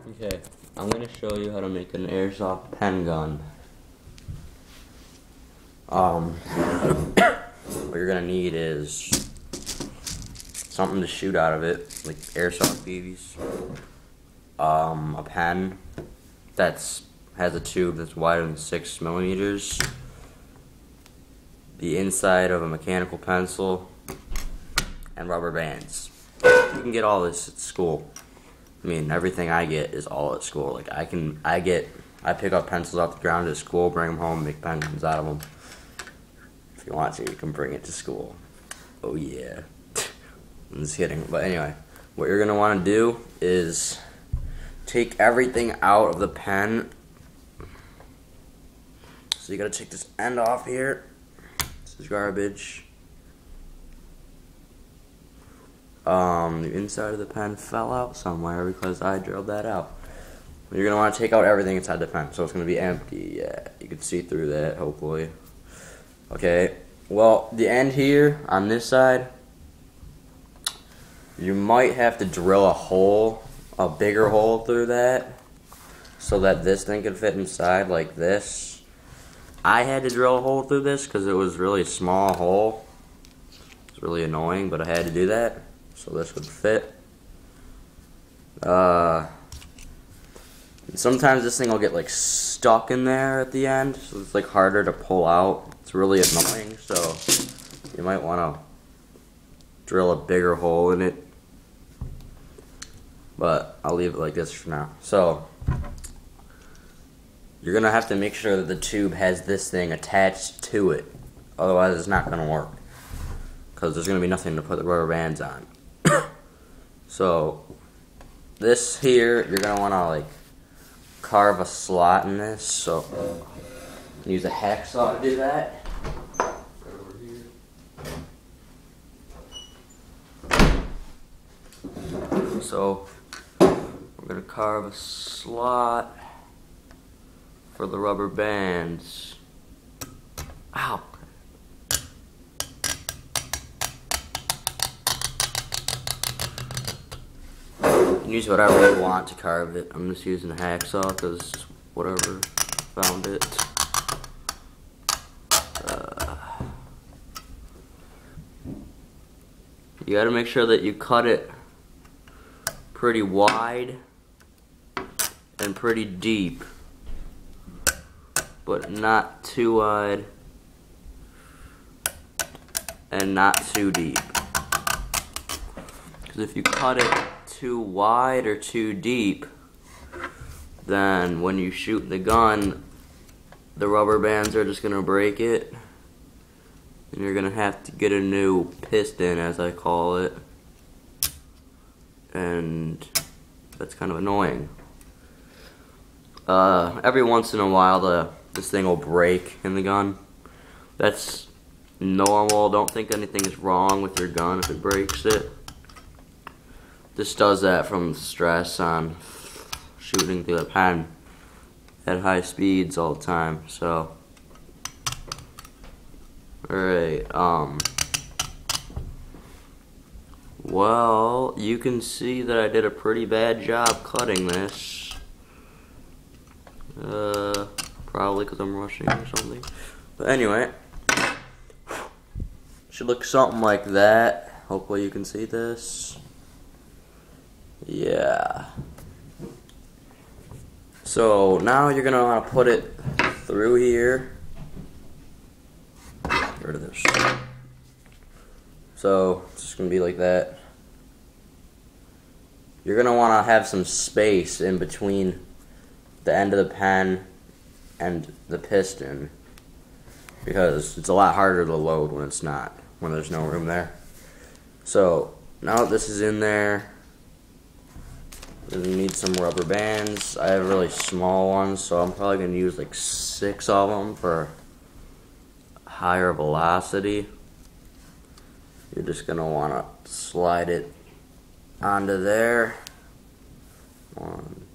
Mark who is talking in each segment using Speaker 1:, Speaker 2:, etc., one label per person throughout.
Speaker 1: Okay, I'm going to show you how to make an airsoft pen gun. What you're going to need is something to shoot out of it, like Airsoft BBs. A pen has a tube that's wider than 6 millimeters. The inside of a mechanical pencil, and rubber bands. You can get all this at school. I mean, everything I get is all at school. Like I pick up pencils off the ground at school, bring them home, make pen guns out of them. If you want to, you can bring it to school. Oh yeah. I'm just kidding. But anyway, what you're gonna want to do is take everything out of the pen. So you gotta take this end off here. This is garbage. The inside of the pen fell out somewhere because I drilled that out. You're going to want to take out everything inside the pen, so it's going to be empty. Yeah, you can see through that, hopefully. Okay, well, the end here, on this side, you might have to drill a bigger hole through that, so that this thing can fit inside like this. I had to drill a hole through this because it was really a small hole. It's really annoying, but I had to do that. So this would fit. Sometimes this thing will get like stuck in there at the end, so it's like harder to pull out. It's really annoying, so you might want to drill a bigger hole in it. But I'll leave it like this for now. So you're gonna have to make sure that the tube has this thing attached to it, otherwise it's not gonna work, because there's gonna be nothing to put the rubber bands on. So this here, you're gonna want to like carve a slot in this. So use a hacksaw to do that. Over here. So we're gonna carve a slot for the rubber bands. Ow. You can use whatever you want to carve it. I'm just using a hacksaw because whatever, found it. You gotta make sure that you cut it pretty wide and pretty deep, but not too wide and not too deep. Because if you cut it too wide or too deep, then when you shoot the gun, the rubber bands are just gonna break it, and you're gonna have to get a new piston, as I call it, and that's kind of annoying. Every once in a while this thing will break in the gun. That's normal. Don't think anything is wrong with your gun if it breaks it. This does that from stress on shooting through the pen at high speeds all the time. So, alright, well, you can see that I did a pretty bad job cutting this. Probably because I'm rushing or something. But anyway, should look something like that. Hopefully you can see this. Yeah. So now you're gonna want to put it through here. Get rid of this. So it's just gonna be like that. You're gonna want to have some space in between the end of the pen and the piston, because it's a lot harder to load when there's no room there. So now that this is in there, we need some rubber bands. I have really small ones, so I'm probably going to use like 6 of them for higher velocity. You're just going to want to slide it onto there. 1,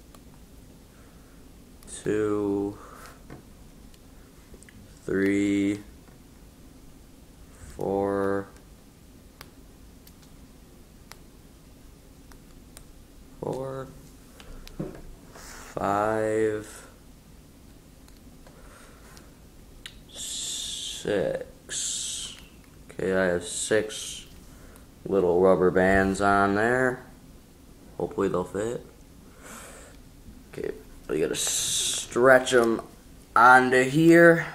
Speaker 1: 2, 3, 4, 4, 5, 6. Okay, I have 6 little rubber bands on there. Hopefully they'll fit. Okay, we gotta stretch them onto here.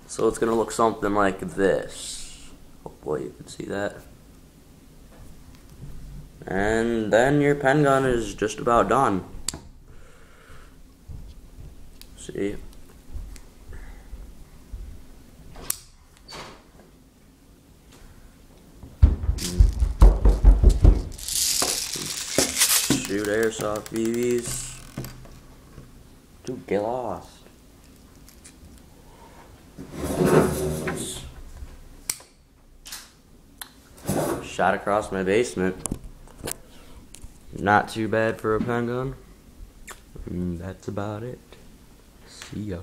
Speaker 1: So it's gonna look something like this. Hopefully you can see that. And then your pen gun is just about done. See? Shoot Airsoft BBs. Dude, get lost. Shot across my basement. Not too bad for a pen gun. And that's about it. See ya.